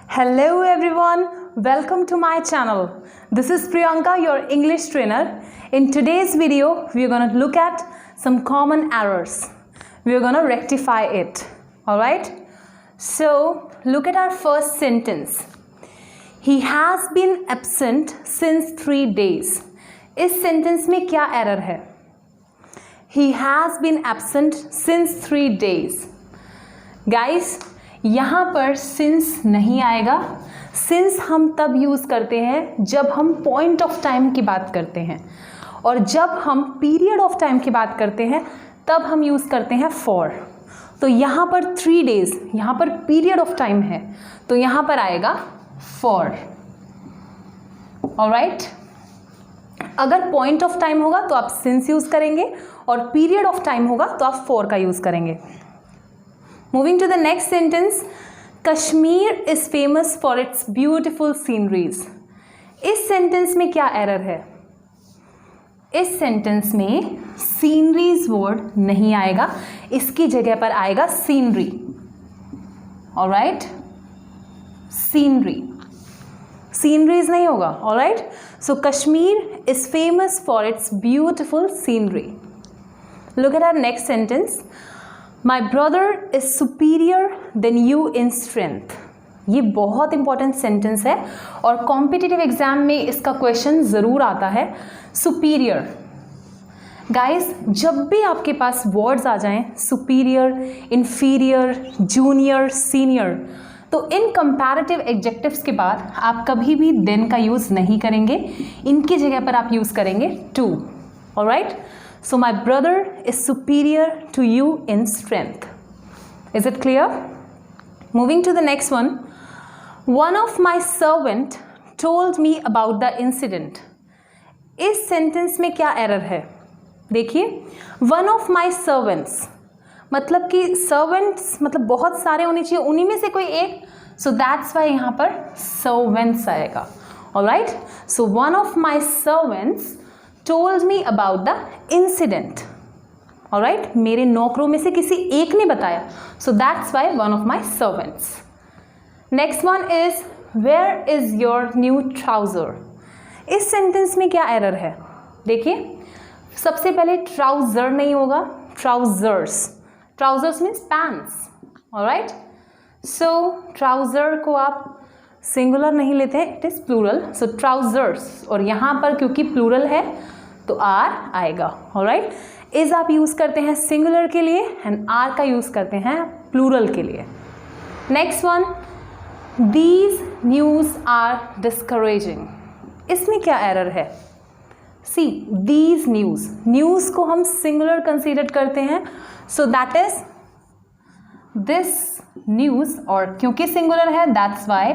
Hello everyone, welcome to my channel. This is Priyanka, your English trainer. In today's video, we are going to look at some common errors. We are going to rectify it. Alright? So, look at our first sentence. He has been absent since 3 days. इस sentence में क्या error है? He has been absent since 3 days. Guys, यहाँ पर since नहीं आएगा. Since हम तब यूज़ करते हैं जब हम point of time की बात करते हैं, और जब हम period of time की बात करते हैं तब हम यूज़ करते हैं for. तो यहाँ पर 3 days, यहाँ पर period of time है, तो यहाँ पर आएगा for. Alright? अगर point of time होगा तो आप since यूज़ करेंगे, और period of time होगा तो आप for का यूज़ करेंगे. Moving to the next sentence, Kashmir is famous for its beautiful sceneries. इस sentence में क्या error है? इस sentence में sceneries word नहीं आएगा, इसकी जगह पर आएगा scenery. Alright? Scenery. Sceneries नहीं होगा. Alright? So Kashmir is famous for its beautiful scenery. Look at our next sentence. My brother is superior than you in strength. ये बहुत इंपॉर्टेंट सेंटेंस है और कॉम्पिटिटिव एग्जाम में इसका क्वेश्चन ज़रूर आता है. सुपीरियर. गाइस, जब भी आपके पास वर्ड्स आ जाएं सुपीरियर, इन्फीरियर, जूनियर, सीनियर, तो इन कंपैरेटिव एडजेक्टिव्स के बाद आप कभी भी देन का यूज़ नहीं करेंगे. इनकी जगह पर आप यूज़ करेंगे to. Alright? So my brother is superior to you in strength. Is it clear? Moving to the next one. One of my servant told me about the incident. इस sentence में क्या error है? देखिए, one of my servants मतलब कि servants मतलब बहुत सारे होने चाहिए, उन्हीं में से कोई एक. So that's why यहाँ पर servants आएगा. Alright? So one of my servants told me about the incident. Alright? मेरे नौकरों में से किसी एक ने बताया. So that's why one of my servants. Next one is where is your new trouser? इस सेंटेंस में क्या एरर है? देखिए, सबसे पहले trouser नहीं होगा, trousers. Trousers means pants. Alright? So trouser को आप सिंगुलर नहीं लेते हैं, it is plural. So trousers, और यहाँ पर क्योंकि प्लूरल है तो आर आएगा. ऑलराइट? इज आप यूज़ करते हैं सिंगुलर के लिए एंड आर का यूज़ करते हैं प्लूरल के लिए. Next one, these news are discouraging. इसमें क्या एरर है? सी, दीज न्यूज़, न्यूज़ को हम सिंगुलर कंसीडर करते हैं, so that is this news, और क्योंकि सिंगुलर है that's why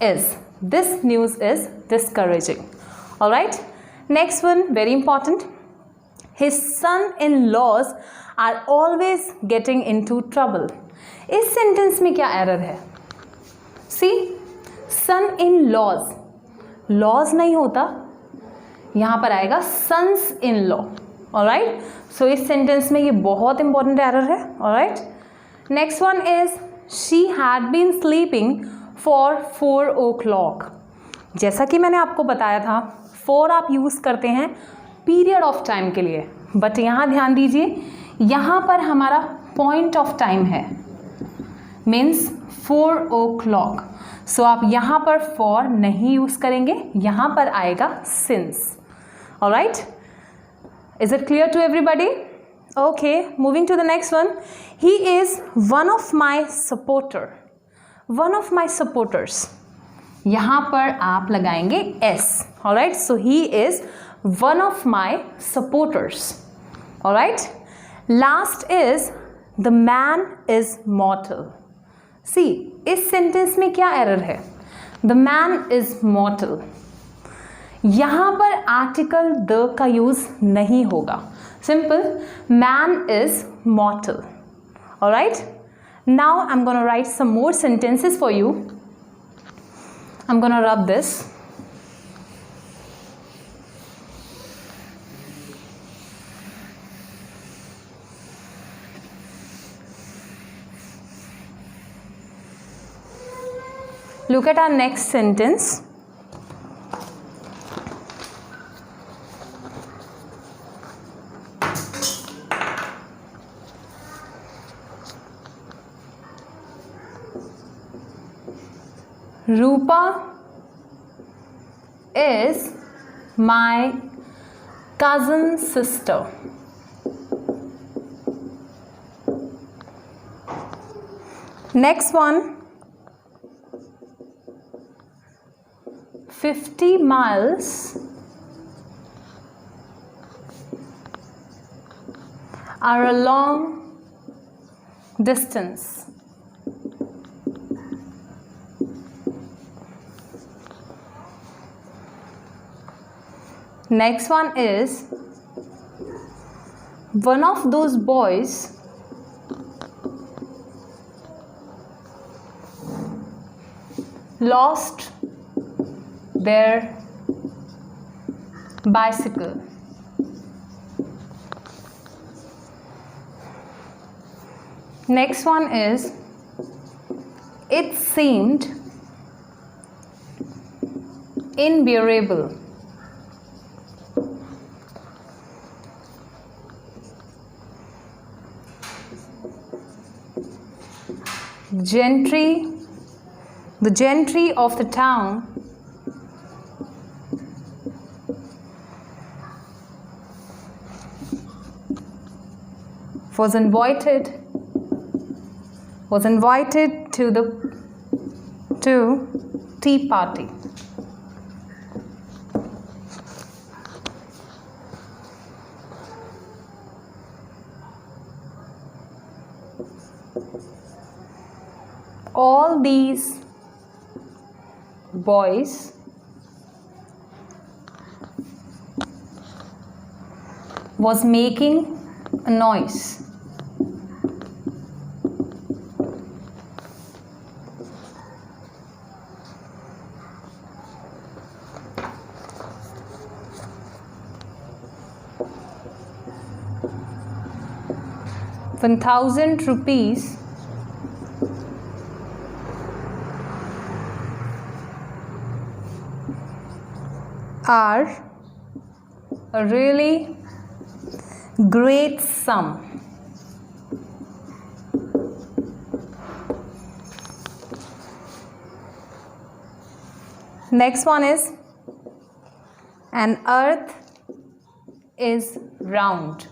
is. This news is discouraging. Alright? Next one, very important. His son-in-laws are always getting into trouble. इस sentence में क्या error है? See, son-in-laws. Laws नहीं होता, यहाँ पर आएगा sons-in-law. Alright? So इस sentence में ये बहुत important error है. Alright? Next one is she had been sleeping for 4 o'clock. जैसा कि मैंने आपको बताया था, 4 आप यूज़ करते हैं पीरियड ऑफ टाइम के लिए, बट यहाँ ध्यान दीजिए, यहाँ पर हमारा पॉइंट ऑफ टाइम है, मीन्स 4 o'clock. सो आप यहाँ पर for नहीं यूज़ करेंगे, यहाँ पर आएगा since. Alright? Is it clear to everybody? Okay, moving to the next one. He is one of my supporter. One of my supporters. यहाँ पर आप लगाएंगे S. Alright? So he is one of my supporters. Alright? Last is the man is mortal. See, इस sentence में क्या error है? The man is mortal. यहाँ पर article the का use नहीं होगा. Simple. Man is mortal. Alright? Now I'm going to write some more sentences for you. I'm going to rub this. Look at our next sentence. Rupa is my cousin sister. Next one. 50 miles are a long distance. Next one is, one of those boys lost their bicycle. Next one is, it seemed unbearable. The gentry of the town was invited to tea party. All these boys was making a noise. ₹1,000 are a really great sum. Next one is, an earth is round.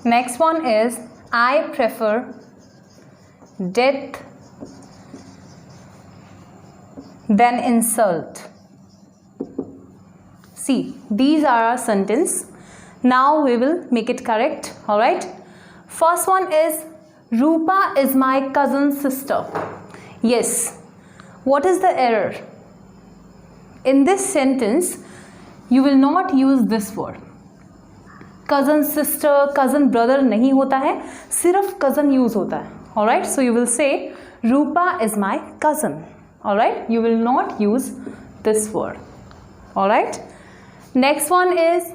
Next one is, I prefer death than insult. See, these are our sentences. Now we will make it correct. Alright. First one is, Rupa is my cousin sister. Yes. What is the error? In this sentence, you will not use this word. Cousin sister, cousin brother नहीं होता है, सिर्फ cousin use होता है. Alright, so you will say Rupa is my cousin. Alright, you will not use this word. Alright, next one is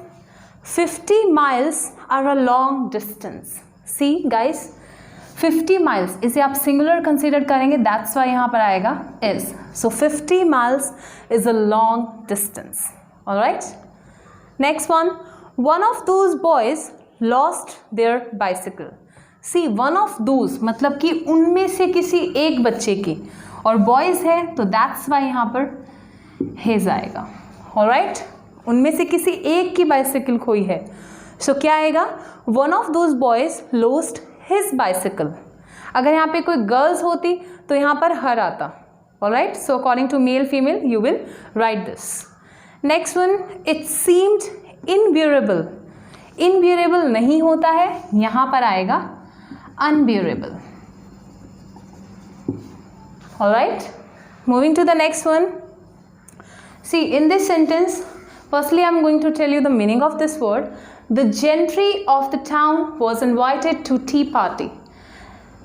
50 miles are a long distance. See guys, 50 miles इसे आप singular consider करेंगे, that's why यहाँ पर आएगा is. So 50 miles is a long distance. Alright, next one of those boys lost their bicycle. See, one of those मतलब कि उनमें से किसी एक बच्चे की, और boys है तो that's why यहाँ पर his आएगा. Alright, उनमें से किसी एक की bicycle खोई है, so क्या आएगा? One of those boys lost his bicycle. अगर यहाँ पे कोई girls होती तो यहाँ पर her आता. Alright, so according to male female you will write this. Next one, it seemed unbearable. Unbearable नहीं होता है, यहाँ पर आएगा unbearable. Alright, moving to the next one. See, in this sentence, firstly I am going to tell you the meaning of this word. The gentry of the town was invited to tea party.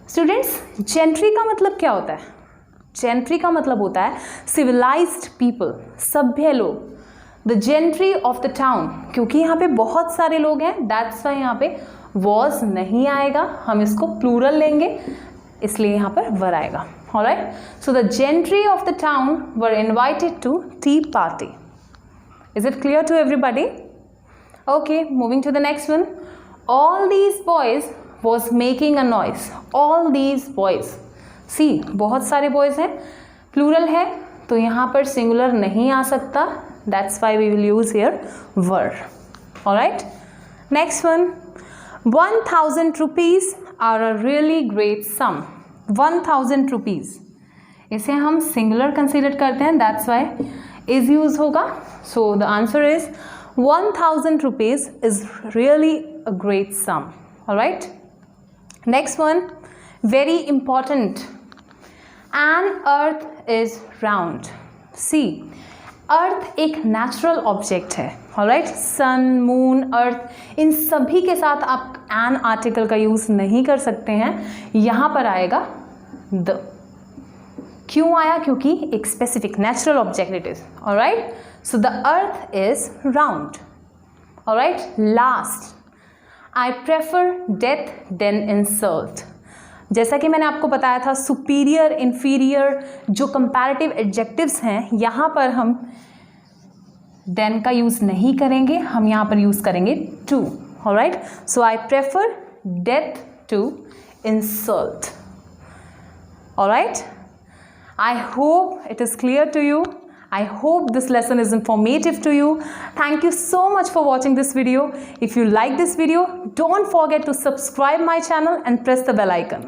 Students, gentry का मतलब क्या होता है? Gentry का मतलब होता है civilized people, सभ्य लोग. The gentry of the town, क्योंकि यहाँ पे बहुत सारे लोग हैं, दैट्स वाई यहाँ पे वॉज नहीं आएगा, हम इसको प्लूरल लेंगे, इसलिए यहाँ पर वर आएगा. Alright, so the gentry of the town were invited to tea party. Is it clear to everybody? Okay, moving to the next one. All these boys was making a noise. All these boys, see बहुत सारे boys हैं, plural है तो यहाँ पर singular नहीं आ सकता, that's why we will use here were. Alright, next one. 1000 rupees are a really great sum. 1000 rupees, इसे हम सिंगुलर कंसिडर करते हैं, that's why is यूज होगा. So the answer is 1000 rupees is really a great sum. Alright, next one, very important. An earth is round. See, अर्थ एक natural object है. Alright, सन, moon, अर्थ, इन सभी के साथ आप एन आर्टिकल का यूज़ नहीं कर सकते हैं. यहाँ पर आएगा द. क्यों आया? क्योंकि एक specific natural object it is. Alright, so the earth is round. Alright, last, I prefer death than insult. जैसा कि मैंने आपको बताया था, सुपीरियर, इन्फीरियर जो कंपैरेटिव एडजेक्टिव्स हैं, यहाँ पर हम देन का यूज़ नहीं करेंगे, हम यहाँ पर यूज़ करेंगे to. Alright, so I prefer death to insult. Alright, I hope it is clear to you. I hope this lesson is informative to you. Thank you so much for watching this video. If you like this video, don't forget to subscribe my channel and press the bell icon.